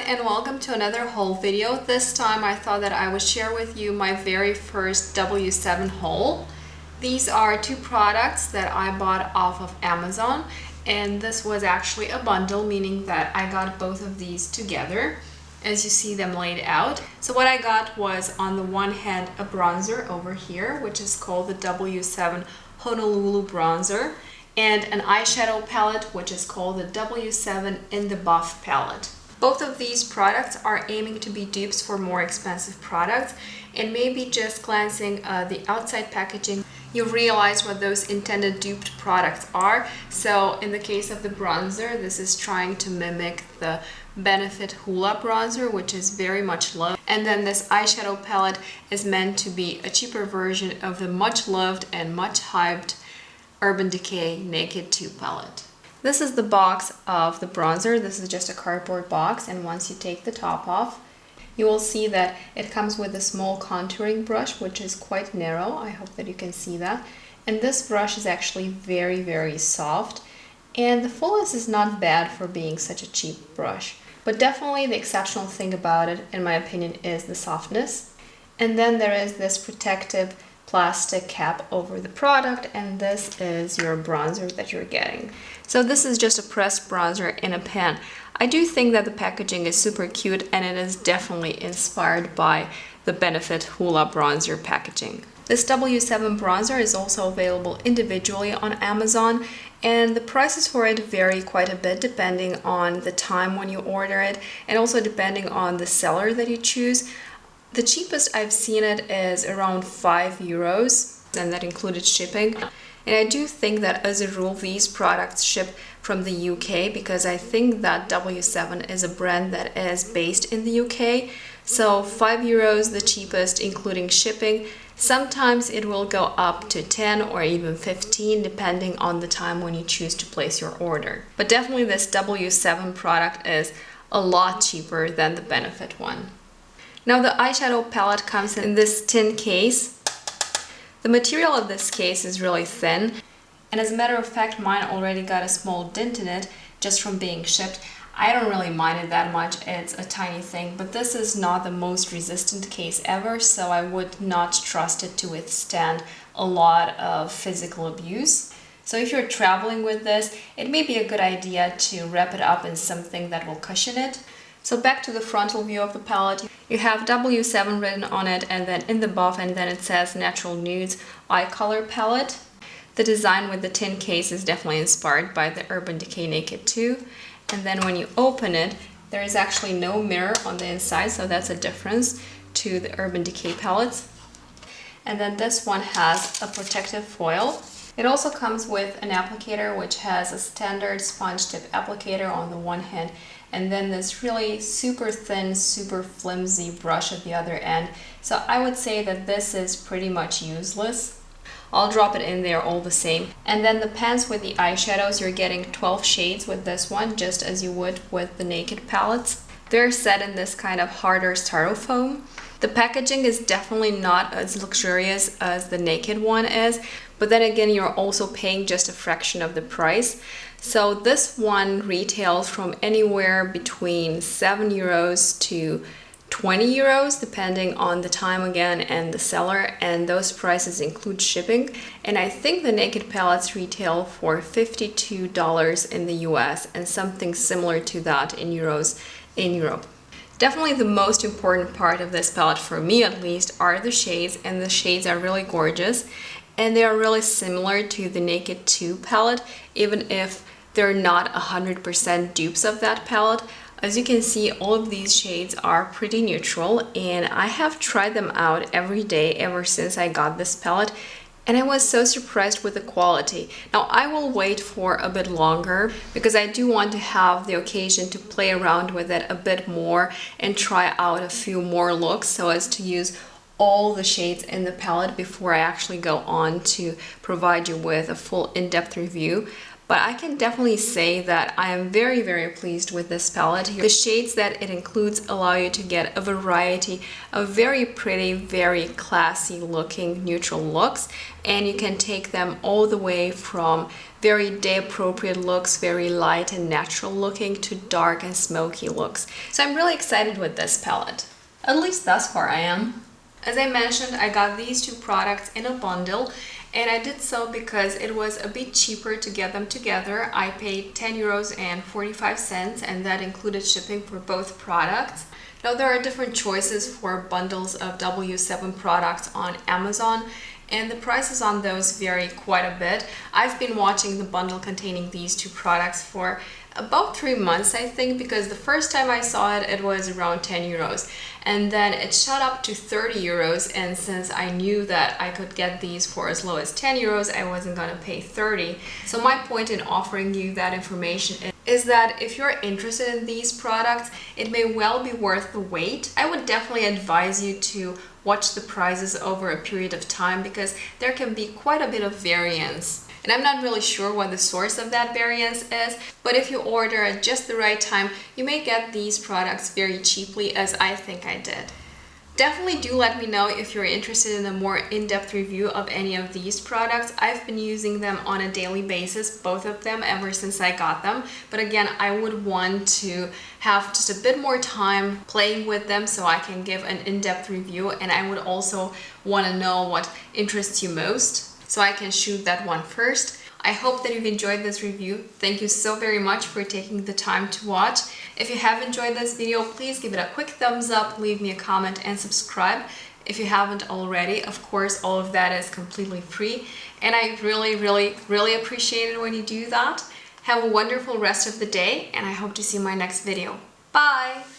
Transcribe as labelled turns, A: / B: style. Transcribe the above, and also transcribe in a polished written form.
A: and welcome to another haul video. This time I thought that I would share with you my very first W7 haul. These are two products that I bought off of Amazon, and this was actually a bundle, meaning that I got both of these together as you see them laid out. So what I got was, on the one hand, a bronzer over here, which is called the W7 Honolulu bronzer, and an eyeshadow palette, which is called the W7 In the Buff palette. Both of these products are aiming to be dupes for more expensive products, and maybe just glancing the outside packaging, you realize what those intended duped products are. So in the case of the bronzer, this is trying to mimic the Benefit Hoola bronzer, which is very much loved. And then this eyeshadow palette is meant to be a cheaper version of the much loved and much hyped Urban Decay Naked 2 palette. This is the box of the bronzer. This is just a cardboard box, and once you take the top off, you will see that it comes with a small contouring brush, which is quite narrow. I hope that you can see that. And this brush is actually very, very soft, and the fullness is not bad for being such a cheap brush. But definitely the exceptional thing about it, in my opinion, is the softness. And then there is this protective plastic cap over the product, and this is your bronzer that you're getting. So this is just a pressed bronzer in a pan. I do think that the packaging is super cute, and it is definitely inspired by the Benefit Hoola bronzer packaging. This W7 bronzer is also available individually on Amazon, and the prices for it vary quite a bit depending on the time when you order it, and also depending on the seller that you choose. The cheapest I've seen it is around €5, and that included shipping. And I do think that as a rule these products ship from the UK, because I think that W7 is a brand that is based in the UK. So €5 the cheapest including shipping. Sometimes it will go up to 10 or even 15 depending on the time when you choose to place your order. But definitely this W7 product is a lot cheaper than the Benefit one. Now the eyeshadow palette comes in this tin case. The material of this case is really thin, and as a matter of fact mine already got a small dent in it just from being shipped. I don't really mind it that much, it's a tiny thing, but this is not the most resistant case ever, so I would not trust it to withstand a lot of physical abuse. So if you're traveling with this, it may be a good idea to wrap it up in something that will cushion it. So back to the frontal view of the palette, you have W7 written on it, and then in the buff, and then it says Natural Nudes Eye Color Palette. The design with the tin case is definitely inspired by the Urban Decay Naked 2. And then when you open it, there is actually no mirror on the inside, so that's a difference to the Urban Decay palettes. And then this one has a protective foil. It also comes with an applicator, which has a standard sponge tip applicator on the one hand, and then this really super thin, super flimsy brush at the other end. So I would say that this is pretty much useless. I'll drop it in there all the same. And then the pans with the eyeshadows, you're getting 12 shades with this one, just as you would with the Naked palettes. They're set in this kind of harder styrofoam. The packaging is definitely not as luxurious as the Naked one is, but then again, you're also paying just a fraction of the price. So this one retails from anywhere between €7 to €20, depending on the time again and the seller, and those prices include shipping. And I think the Naked palettes retail for $52 in the US and something similar to that in euros in Europe. Definitely the most important part of this palette, for me at least, are the shades, and the shades are really gorgeous, and they are really similar to the Naked 2 palette, even if they're not 100% dupes of that palette. As you can see, all of these shades are pretty neutral, and I have tried them out every day ever since I got this palette, and I was so surprised with the quality. Now I will wait for a bit longer because I do want to have the occasion to play around with it a bit more and try out a few more looks so as to use all the shades in the palette before I actually go on to provide you with a full in-depth review. But I can definitely say that I am very, very pleased with this palette. The shades that it includes allow you to get a variety of very pretty, very classy looking neutral looks, and you can take them all the way from very day appropriate looks, very light and natural looking, to dark and smoky looks. So I'm really excited with this palette. At least thus far I am. As I mentioned, I got these two products in a bundle, and I did so because it was a bit cheaper to get them together. I paid 10 euros and 45 cents, and that included shipping for both products. Now, there are different choices for bundles of W7 products on Amazon, and the prices on those vary quite a bit. I've been watching the bundle containing these two products for about 3 months, I think, because the first time I saw it, it was around 10 euros. And then it shot up to 30 euros. And since I knew that I could get these for as low as 10 euros, I wasn't gonna pay 30. So my point in offering you that information is that if you're interested in these products, it may well be worth the wait. I would definitely advise you to watch the prices over a period of time, because there can be quite a bit of variance. And I'm not really sure what the source of that variance is, but if you order at just the right time, you may get these products very cheaply, as I think I did. Definitely do let me know if you're interested in a more in-depth review of any of these products. I've been using them on a daily basis, both of them, ever since I got them. But again, I would want to have just a bit more time playing with them so I can give an in-depth review, and I would also want to know what interests you most, so I can shoot that one first. I hope that you've enjoyed this review. Thank you so very much for taking the time to watch. If you have enjoyed this video, please give it a quick thumbs up, leave me a comment, and subscribe if you haven't already. Of course, all of that is completely free, and I really appreciate it when you do that. Have a wonderful rest of the day, and I hope to see you in my next video. Bye!